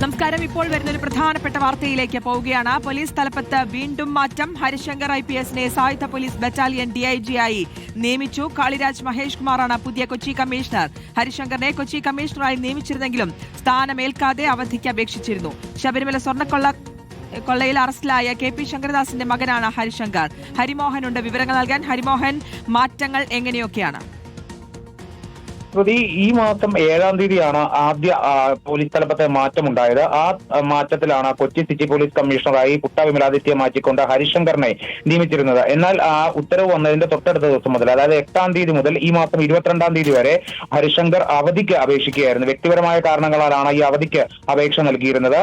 നമസ്കാരം. ഇപ്പോൾ വരുന്നൊരു പ്രധാനപ്പെട്ട വാർത്തയിലേക്ക് പോവുകയാണ്. പോലീസ് തലപ്പത്ത് വീണ്ടും മാറ്റം. ഹരിശങ്കർ IPSനെ സായുധ പോലീസ് ബറ്റാലിയൻ DIG ആയി നിയമിച്ചു. കാളിരാജ് മഹേഷ് കുമാറാണ് പുതിയ കൊച്ചി കമ്മീഷണർ. ഹരിശങ്കറിനെ കൊച്ചി കമ്മീഷണറായി നിയമിച്ചിരുന്നെങ്കിലും സ്ഥാനമേൽക്കാതെ അവധിക്ക് അപേക്ഷിച്ചിരുന്നു. ശബരിമല കൊള്ളയിൽ അറസ്റ്റിലായ KP ശങ്കരദാസിന്റെ മകനാണ് ഹരിശങ്കർ. ഹരിമോഹനുണ്ട് വിവരങ്ങൾ നൽകാൻ. ഹരിമോഹൻ, മാറ്റങ്ങൾ എങ്ങനെയൊക്കെയാണ്? ഈ മാസം 7-ാം തീയതിയാണ് ആദ്യ പോലീസ് തലപ്പത്തെ മാറ്റമുണ്ടായത്. ആ മാറ്റത്തിലാണ് കൊച്ചി സിറ്റി പോലീസ് കമ്മീഷണറായി പുട്ട വിമലാദിത്യെ മാറ്റിക്കൊണ്ട് ഹരിശങ്കറിനെ നിയമിച്ചിരുന്നത്. എന്നാൽ ആ ഉത്തരവ് വന്നതിന്റെ തൊട്ടടുത്ത ദിവസം മുതൽ, അതായത് 8-ാം തീയതി മുതൽ ഈ മാസം 22-ാം തീയതി വരെ ഹരിശങ്കർ അവധിക്ക് അപേക്ഷിക്കുകയായിരുന്നു. വ്യക്തിപരമായ കാരണങ്ങളാലാണ് ഈ അവധിക്ക് അപേക്ഷ നൽകിയിരുന്നത്.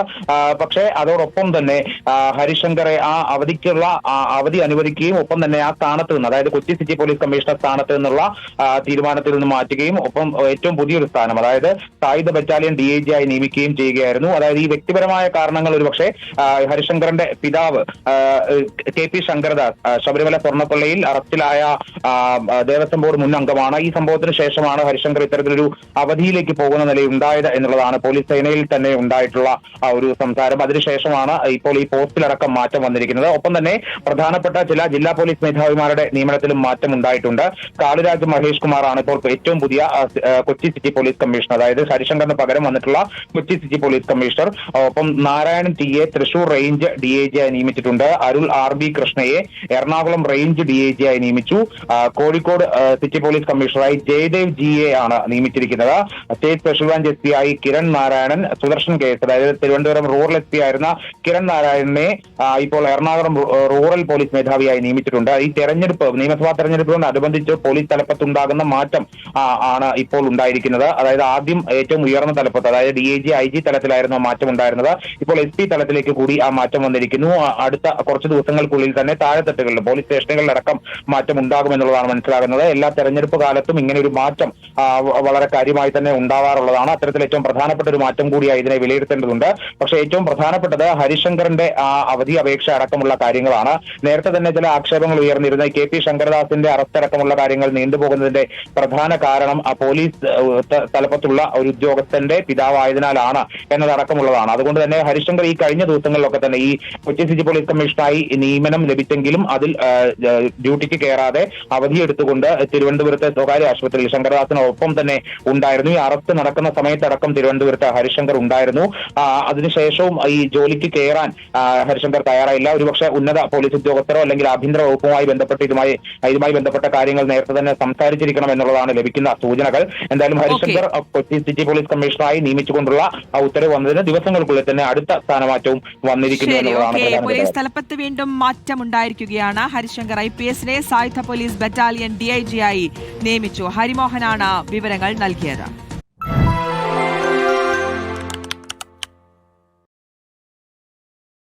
പക്ഷേ അതോടൊപ്പം തന്നെ ഹരിശങ്കറെ ആ അവധിക്കുള്ള അവധി അനുവദിക്കുകയും ഒപ്പം തന്നെ ആ സ്ഥാനത്ത് നിന്ന്, അതായത് കൊച്ചി സിറ്റി പോലീസ് കമ്മീഷണർ സ്ഥാനത്ത് നിന്നുള്ള തീരുമാനത്തിൽ നിന്ന് മാറ്റുകയും ഏറ്റവും പുതിയൊരു സ്ഥാനം, അതായത് സായുധ ബറ്റാലിയൻ DIG ആയി നിയമിക്കുകയും ചെയ്യുകയായിരുന്നു. അതായത് ഈ വ്യക്തിപരമായ കാരണങ്ങൾ ഒരുപക്ഷെ ഹരിശങ്കറിന്റെ പിതാവ് KP ശങ്കരദാസ് ശബരിമല സ്വർണ്ണക്കൊള്ളയിൽ അറസ്റ്റിലായ ദേവസ്വം ബോർഡ് മുൻ അംഗമാണ്. ഈ സംഭവത്തിന് ശേഷമാണ് ഹരിശങ്കർ ഇത്തരത്തിലൊരു അവധിയിലേക്ക് പോകുന്ന നിലയുണ്ടായത് എന്നുള്ളതാണ് പോലീസ് സേനയിൽ തന്നെ ഉണ്ടായിട്ടുള്ള ഒരു സംസാരം. അതിനുശേഷമാണ് ഇപ്പോൾ ഈ പോസ്റ്റിലടക്കം മാറ്റം വന്നിരിക്കുന്നത്. ഒപ്പം തന്നെ പ്രധാനപ്പെട്ട ചില ജില്ലാ പോലീസ് മേധാവിമാരുടെ നിയമനത്തിലും മാറ്റം ഉണ്ടായിട്ടുണ്ട്. കാളിരാജ് മഹേഷ് കുമാറാണ് ഇപ്പോൾ ഏറ്റവും പുതിയ കൊച്ചി സിറ്റി പോലീസ് കമ്മീഷണർ, അതായത് ഹരിശങ്കറിന് പകരം വന്നിട്ടുള്ള കൊച്ചി സിറ്റി പോലീസ് കമ്മീഷണർ. ഒപ്പം Narayanan TA Thrissur range DIG ആയി നിയമിച്ചിട്ടുണ്ട്. അരുൾ RB കൃഷ്ണയെ എറണാകുളം റേഞ്ച് DIG ആയി നിയമിച്ചു. കോഴിക്കോട് സിറ്റി പോലീസ് കമ്മീഷണറായി ജയദേവ് GA ആണ് നിയമിച്ചിരിക്കുന്നത്. സ്റ്റേറ്റ് സ്പെഷ്യൽ ബ്രാഞ്ച് SP ആയി കിരൺ നാരായണൻ, സുദർശൻ KS, അതായത് തിരുവനന്തപുരം റൂറൽ SP ആയിരുന്ന കിരൺ നാരായണനെ ഇപ്പോൾ എറണാകുളം റൂറൽ പോലീസ് മേധാവിയായി നിയമിച്ചിട്ടുണ്ട്. ഈ നിയമസഭാ തെരഞ്ഞെടുപ്പിനോടനുബന്ധിച്ച് പോലീസ് തലപ്പത്തുണ്ടാകുന്ന മാറ്റം ആണ് ഇപ്പോൾ ഉണ്ടായിരിക്കുന്നത്. അതായത് ആദ്യം ഏറ്റവും ഉയർന്ന തലപ്പത്ത്, അതായത് DIG IG തലത്തിലായിരുന്നു മാറ്റം ഉണ്ടായിരുന്നത്. ഇപ്പോൾ SP തലത്തിലേക്ക് കൂടി ആ മാറ്റം വന്നിരിക്കുന്നു. അടുത്ത കുറച്ച് ദിവസങ്ങൾക്കുള്ളിൽ തന്നെ താഴെത്തട്ടുകളിൽ പോലീസ് സ്റ്റേഷനുകളിലടക്കം മാറ്റം ഉണ്ടാകുമെന്നുള്ളതാണ് മനസ്സിലാകുന്നത്. എല്ലാ തെരഞ്ഞെടുപ്പ് കാലത്തും ഇങ്ങനെ ഒരു മാറ്റം വളരെ കാര്യമായി തന്നെ ഉണ്ടാവാറുള്ളതാണ്. അത്തരത്തിൽ ഏറ്റവും പ്രധാനപ്പെട്ട ഒരു മാറ്റം കൂടിയായി ഇതിനെ വിലയിരുത്തേണ്ടതുണ്ട്. പക്ഷേ ഏറ്റവും പ്രധാനപ്പെട്ടത് ഹരിശങ്കറിന്റെ അവധി അപേക്ഷ അടക്കമുള്ള കാര്യങ്ങളാണ്. നേരത്തെ തന്നെ ചില ആക്ഷേപങ്ങൾ ഉയർന്നിരുന്ന KP ശങ്കരദാസിന്റെ അറസ്റ്റ് അടക്കമുള്ള കാര്യങ്ങൾ നീണ്ടുപോകുന്നതിന്റെ പ്രധാന കാരണം പോലീസ് തലപ്പത്തുള്ള ഒരു ഉദ്യോഗസ്ഥന്റെ പിതാവായതിനാലാണ് എന്നതടക്കമുള്ളതാണ്. അതുകൊണ്ട് തന്നെ ഹരിശങ്കർ ഈ കഴിഞ്ഞ ദിവസങ്ങളിലൊക്കെ തന്നെ ഈ കൊച്ചി സിറ്റി പോലീസ് കമ്മീഷണറായി നിയമനം ലഭിച്ചെങ്കിലും അതിൽ ഡ്യൂട്ടിക്ക് കയറാതെ അവധിയെടുത്തുകൊണ്ട് തിരുവനന്തപുരത്തെ സ്വകാര്യ ആശുപത്രിയിൽ ശങ്കരദാസിനൊപ്പം തന്നെ ഉണ്ടായിരുന്നു. ഈ അറസ്റ്റ് നടക്കുന്ന സമയത്തടക്കം തിരുവനന്തപുരത്ത് ഹരിശങ്കർ ഉണ്ടായിരുന്നു. അതിനുശേഷവും ഈ ജോലിക്ക് കയറാൻ ഹരിശങ്കർ തയ്യാറായില്ല. ഒരുപക്ഷെ ഉന്നത പോലീസ് ഉദ്യോഗസ്ഥരോ അല്ലെങ്കിൽ ആഭ്യന്തര വകുപ്പുമായി ബന്ധപ്പെട്ട് ഇതുമായി ബന്ധപ്പെട്ട കാര്യങ്ങൾ നേരത്തെ തന്നെ സംസാരിച്ചിരിക്കണം എന്നുള്ളതാണ് ലഭിക്കുന്ന സൂചനകൾ. എന്തായാലും ഹരിശങ്കർ കൊച്ചി സിറ്റി പോലീസ് കമ്മീഷണറായി നിയമിച്ചുകൊണ്ടുള്ള ഉത്തരവ് വന്നതിന് ദിവസങ്ങൾക്കുള്ളിൽ തന്നെ അടുത്ത സ്ഥാനമാറ്റവും വന്നിരിക്കുന്നു എന്നുള്ളതാണ്. പോലീസ് തലപ്പത്ത് വീണ്ടും മാറ്റമുണ്ടായിരിക്കുകയാണ്. ഹരിശങ്കർ IPSനെ സായുധ പോലീസ് ബറ്റാലിയൻ DIG ആയി നിയമിച്ചു. ഹരിമോഹനാണ് വിവരങ്ങൾ നൽകിയത്.